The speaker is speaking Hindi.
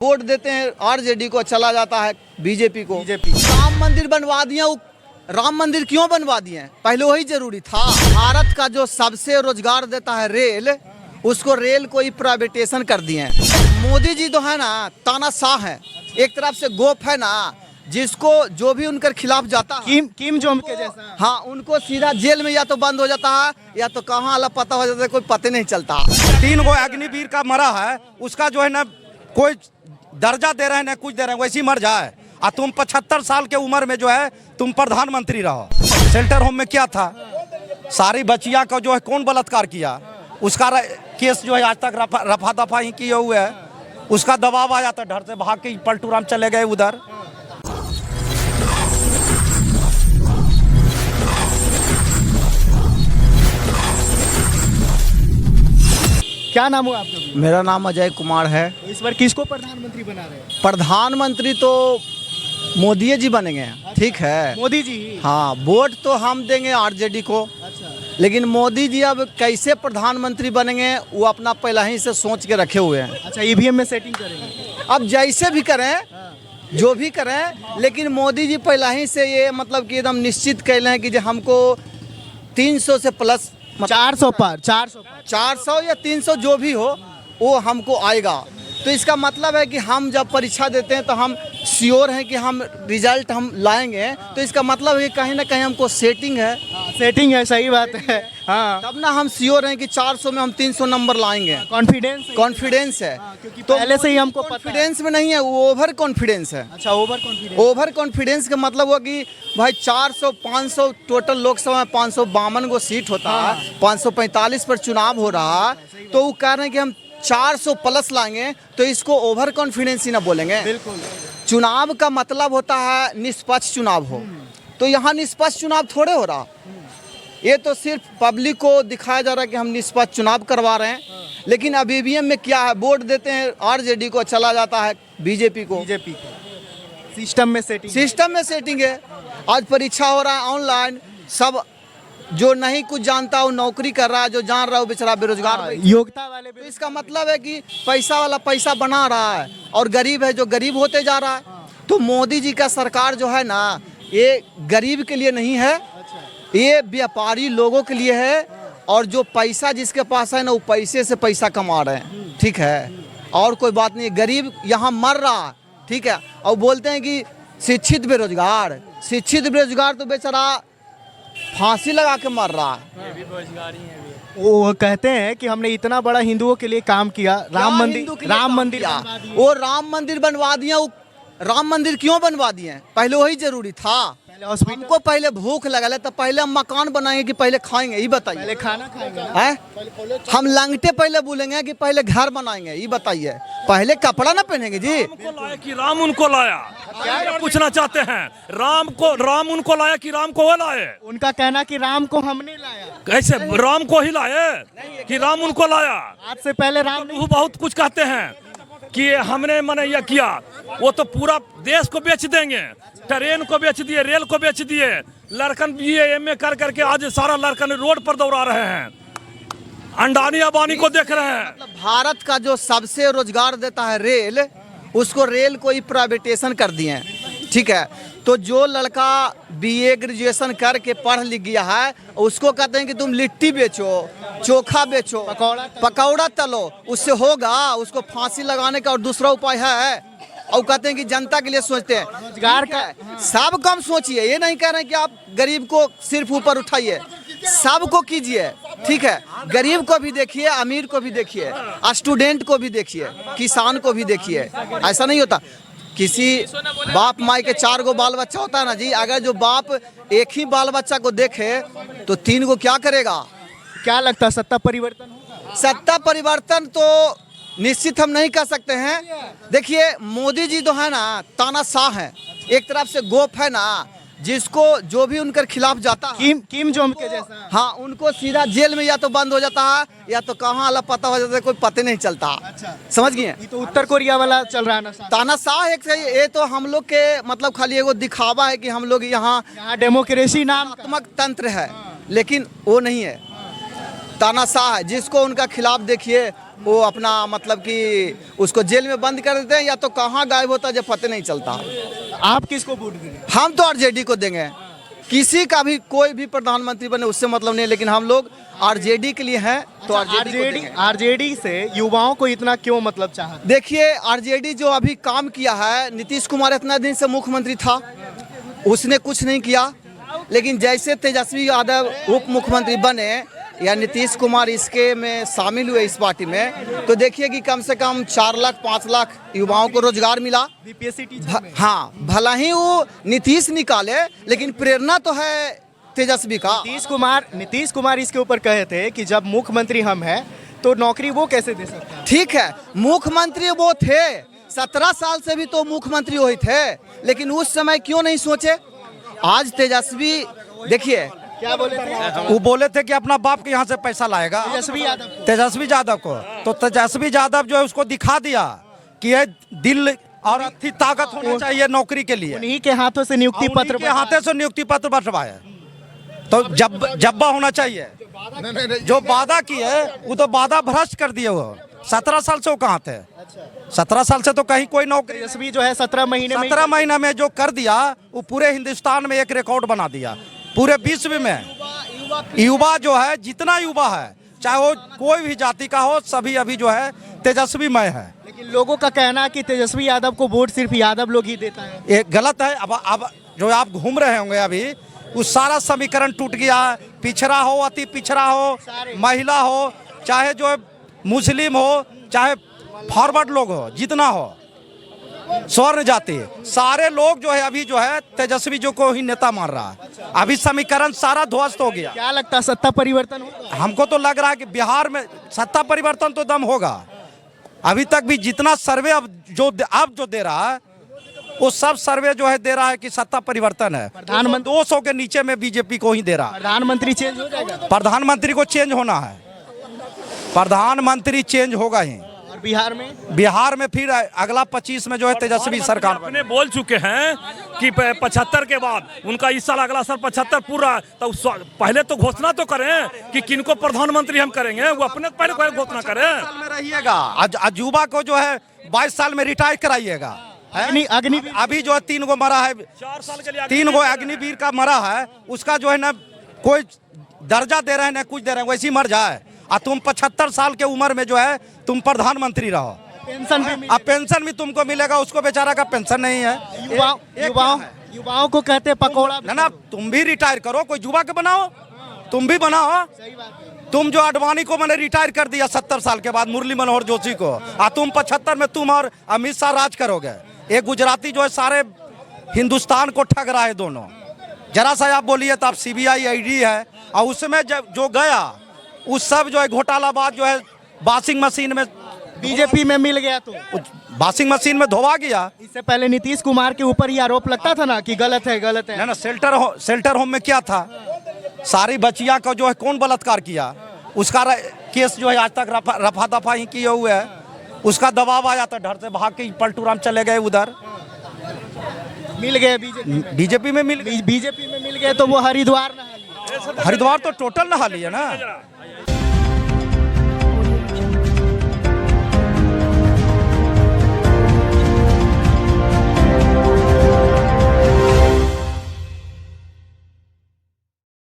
वोट देते हैं आरजेडी को, चला जाता है बीजेपी को। राम मंदिर बनवा दिया, राम मंदिर क्यों बनवा दिए? पहले वही जरूरी था। भारत का जो सबसे रोजगार देता है रेल, उसको रेल को ही प्राइवेटाइजेशन कर दिए हैं। मोदी जी तो है ना तानाशाह है, एक तरफ से गोप है ना, जिसको जो भी उनके खिलाफ जाता है किम जोंग के जैसा, हाँ, उनको सीधा जेल में या तो बंद हो जाता है या तो कहाँ अल्लाह पता हो जाता है, कोई पता नहीं चलता। 3 गो अग्निवीर का मरा है, उसका जो है ना कोई दर्जा दे रहे हैं ना कुछ दे रहे हैं, वैसी मर जाए। और तुम 75 साल के उम्र में जो है तुम प्रधानमंत्री रहो। शेल्टर होम में क्या था, सारी बच्चियां का जो है कौन बलात्कार किया, उसका केस जो है आज तक रफा दफा ही किए हुए है। उसका दबाव आया तो डर से भाग के पलटूराम चले गए उधर। क्या नाम हुआ आपका? मेरा नाम अजय कुमार है। इस बार किसको प्रधानमंत्री बना रहे हैं? प्रधानमंत्री तो मोदी जी बनेंगे, ठीक है। मोदी जी ही? हाँ, वोट तो हम देंगे आरजेडी को। अच्छा, लेकिन मोदी जी अब कैसे प्रधानमंत्री बनेंगे वो अपना पहला ही से सोच के रखे हुए हैं। अच्छा, ईवीएम में सेटिंग करेंगे? अब जैसे भी करें, जो भी करें, लेकिन मोदी जी पहला ही से ये मतलब कि एकदम निश्चित कर लें कि जो हमको 300 से प्लस 400 पर 400 या 300 जो भी हो वो हमको आएगा। तो इसका मतलब है कि हम जब परीक्षा देते हैं तो हम श्योर हैं कि हम रिजल्ट हम लाएंगे। तो इसका मतलब है कि कहीं ना कहीं हमको सेटिंग है। सेटिंग है, सही बात है। हाँ, तब ना हम श्योर हैं कि 400 में हम 300 नंबर लाएंगे। कॉन्फिडेंस है, क्योंकि तो पहले से ही हमको पता है। कॉन्फिडेंस में नहीं है, वो ओवर कॉन्फिडेंस है। अच्छा, ओवर कॉन्फिडेंस का मतलब हुआ कि भाई 400 500 टोटल लोकसभा में 552 गो सीट होता है, 545 पर चुनाव हो रहा है, तो वो कह रहे हैं कि हम 400 प्लस लाएंगे, तो इसको ओवर कॉन्फिडेंस ही ना बोलेंगे। बिल्कुल। चुनाव का मतलब होता है निष्पक्ष चुनाव हो, तो यहाँ निष्पक्ष चुनाव थोड़े हो रहा। ये तो सिर्फ पब्लिक को दिखाया जा रहा है कि हम निष्पक्ष चुनाव करवा रहे हैं, लेकिन अब ईवीएम में क्या है, वोट देते हैं आरजेडी को, चला जाता है बीजेपी को। सिस्टम में सेटिंग है। आज परीक्षा हो रहा है ऑनलाइन, सब जो नहीं कुछ जानता वो नौकरी कर रहा है, जो जान रहा है वो बेचारा बेरोजगार। योग्यता वाले तो इसका मतलब है कि पैसा वाला पैसा बना रहा है और गरीब है जो गरीब होते जा रहा है। तो मोदी जी का सरकार जो है ना, ये गरीब के लिए नहीं है, ये व्यापारी लोगों के लिए है। और जो पैसा जिसके पास है ना, वो पैसे से पैसा कमा रहे हैं, ठीक है, और कोई बात नहीं। गरीब यहाँ मर रहा है, ठीक है, और बोलते हैं कि शिक्षित बेरोजगार तो बेचारा फांसी लगा के मर रहा है। वो कहते हैं कि हमने इतना बड़ा हिंदुओं के लिए काम किया, राम मंदिर वो राम मंदिर बनवा दिया। राम मंदिर क्यों बनवा दिए? पहले वही जरूरी था। हमको पहले भूख लगा तो पहले हम मकान बनाएंगे कि पहले खाएंगे, ये बताइए। पहले खाना खाएंगे हैं? हम लंगटे पहले बोलेंगे कि पहले घर बनाएंगे, ये बताइए। पहले कपड़ा ना पहनेंगे जी। कि राम उनको लाया, क्या पूछना चाहते हैं? राम उनको लाया कि राम को वो लाए? उनका कहना कि राम को हमने लाया। कैसे राम को ही लाए कि राम उनको लाया? आज से पहले राम वो बहुत कुछ कहते हैं कि हमने मैंने यह किया, वो तो पूरा देश को बेच देंगे। ट्रेन को बेच दिए, रेल को बेच दिए। लड़कन BA MA कर करके आज सारा लड़कन रोड पर दौड़ा रहे हैं, अंडानी अबानी को देख रहे हैं। मतलब भारत का जो सबसे रोजगार देता है रेल, उसको रेल को ही प्राइवेटाइजेशन कर दिए हैं, ठीक है। तो जो लड़का BA ग्रेजुएशन करके पढ़ लिख गया है, उसको कहते हैं कि तुम लिट्टी बेचो, चोखा बेचो, पकौड़ा तलो, उससे होगा? उसको फांसी लगाने का और दूसरा उपाय है? और कहते हैं कि जनता के लिए सोचते हैं। रोजगार का सब कम सोचिए, ये नहीं कह रहे हैं कि आप गरीब को सिर्फ ऊपर उठाइए, सबको कीजिए, ठीक है। गरीब को भी देखिए, अमीर को भी देखिए, स्टूडेंट को भी देखिए, किसान को भी देखिए। ऐसा नहीं होता किसी बाप माई के 4 गो बाल बच्चा होता है ना जी, अगर जो बाप एक ही बाल बच्चा को देखे तो 3 गो क्या करेगा? क्या लगता है सत्ता परिवर्तन होगा? सत्ता परिवर्तन तो निश्चित हम नहीं कर सकते हैं। देखिए, मोदी जी तो है ना तानाशाह है, एक तरफ से गोप है ना, जिसको जो भी उनके खिलाफ जाता है किम जोंग के जैसा, हाँ, उनको सीधा जेल में या तो बंद हो जाता है या तो कहाँ अल्लाह पता हो जाता है, कोई पता नहीं चलता। अच्छा, समझ गए? ये तो उत्तर कोरिया वाला चल रहा है ना तानाशाह। एक ये तो हम लोग के मतलब खाली एगो दिखावा है कि हम लोग यहाँ डेमोक्रेसी नाम तंत्र है, लेकिन वो नहीं है। तानाशाह है, जिसको उनका खिलाफ देखिए वो अपना मतलब कि उसको जेल में बंद कर देते हैं, या तो कहाँ गायब होता है जब पता नहीं चलता। आप किसको वोट देंगे? हम तो आरजेडी को देंगे। किसी का भी कोई भी प्रधानमंत्री बने उससे मतलब नहीं है, लेकिन हम लोग आरजेडी के लिए हैं तो आरजेडी को देंगे। आरजेडी से युवाओं को इतना क्यों मतलब चाहा? देखिए, आरजेडी जो अभी काम किया है, नीतीश कुमार इतना दिन से मुख्यमंत्री था, उसने कुछ नहीं किया, लेकिन जैसे तेजस्वी यादव उप मुख्यमंत्री बने या नीतीश कुमार इसके में शामिल हुए इस पार्टी में, तो देखिए कि कम से कम 4 लाख 5 लाख युवाओं को रोजगार मिला। बीपीएससी टीचर में। हाँ, भला ही वो नीतीश निकाले, लेकिन प्रेरणा तो है तेजस्वी का। नीतीश कुमार इसके ऊपर कहे थे कि जब मुख्यमंत्री हम हैं तो नौकरी वो कैसे दे सकते हैं? ठीक है, मुख्यमंत्री वो थे, 17 साल से भी तो मुख्यमंत्री वही थे, लेकिन उस समय क्यों नहीं सोचे? आज तेजस्वी देखिए क्या बोले थे? वो बोले थे कि अपना बाप के यहाँ से पैसा लाएगा, तेजस्वी यादव को। तो तेजस्वी यादव जो है उसको दिखा दिया कि ये दिल और अच्छी ताकत होनी चाहिए नौकरी के लिए। उन्हीं के हाथों से नियुक्ति पत्र के हाथे से नियुक्ति पत्र बंटवाया, तो जब्बा होना चाहिए। जो वादा किए वो तो वादा भ्रष्ट कर दिए। वो 17 साल से वो कहाँ थे? 17 साल से तो कहीं कोई नौकरी। तेजस्वी जो है 17 महीने में जो कर दिया, वो पूरे हिंदुस्तान में एक रिकॉर्ड बना दिया, पूरे विश्व में। युवा जो है, जितना युवा है, चाहे वो कोई भी जाति का हो, सभी अभी जो है तेजस्वीमय है। लेकिन लोगों का कहना है कि तेजस्वी यादव को वोट सिर्फ यादव लोग ही देता है। ये गलत है। अब जो आप घूम रहे होंगे अभी, वो सारा समीकरण टूट गया। पिछड़ा हो, अति पिछड़ा हो, महिला हो, चाहे जो मुस्लिम हो, चाहे फॉरवर्ड लोग हो, जितना हो, स्वर्ण जाति, सारे लोग जो है अभी जो है तेजस्वी जो को ही नेता मान रहा है। अभी समीकरण सारा ध्वस्त हो गया। क्या लगता है सत्ता परिवर्तन होगा? हमको तो लग रहा है कि बिहार में सत्ता परिवर्तन तो दम होगा। अभी तक भी जितना सर्वे अब जो दे रहा है, वो सब सर्वे जो है दे रहा है कि सत्ता परिवर्तन है। प्रधानमंत्री 200 के नीचे में बीजेपी को ही दे रहा है। प्रधानमंत्री चेंज हो जाएगा? प्रधानमंत्री को चेंज होना है, प्रधानमंत्री चेंज होगा ही। और बिहार में फिर अगला 25 में जो है तेजस्वी सरकार अपने बोल चुके हैं कि 75 के बाद उनका इस साल अगला साल 75 पूरा, तो पहले तो घोषणा तो करें कि किनको प्रधानमंत्री हम करेंगे, वो अपने पहले घोषणा करें। साल में रहिएगा, अजूबा को जो है 22 साल में रिटायर कराइएगा। अग्निवीर अभी जो है 3 गो मरा है, 4 साल के लिए 3 गो अग्निवीर का मरा है, उसका जो है ना कोई दर्जा दे रहे हैं ना कुछ दे रहे हैं, वैसे ही मर जाए। और तुम 75 साल के उम्र में जो है तुम प्रधानमंत्री रहो, पेंशन भी अब पेंशन भी तुमको मिलेगा, उसको बेचारा का पेंशन नहीं है। युवाओं को कहते पकौड़ा। ना तुम भी रिटायर करो, कोई युवा के बनाओ, तुम भी बनाओ। तुम जो अडवाणी को मैंने रिटायर कर दिया 70 साल के बाद, मुरली मनोहर जोशी को, और तुम 75 में तुम और अमित शाह राज करोगे। एक गुजराती जो है सारे हिंदुस्तान को ठग रहा है दोनों। जरा सा आप बोलिए तो आप CBI ID है, और उसमें जो गया उस सब जो है घोटालाबाज जो है वॉशिंग मशीन में बीजेपी में मिल गया, तो वॉशिंग मशीन में धोवा गया। इससे पहले नीतीश कुमार के ऊपर ही आरोप लगता था ना कि गलत है। ना शेल्टर होम में क्या था, सारी बच्चियां का जो है कौन बलात्कार किया, उसका केस जो है आज तक रफा दफा ही किए हुए है। उसका दबाव आया था, डर से भाग के पलटूराम चले गए उधर। मिल गए बीजेपी में मिल गए तो वो हरिद्वार तो टोटल नहा लिया ना।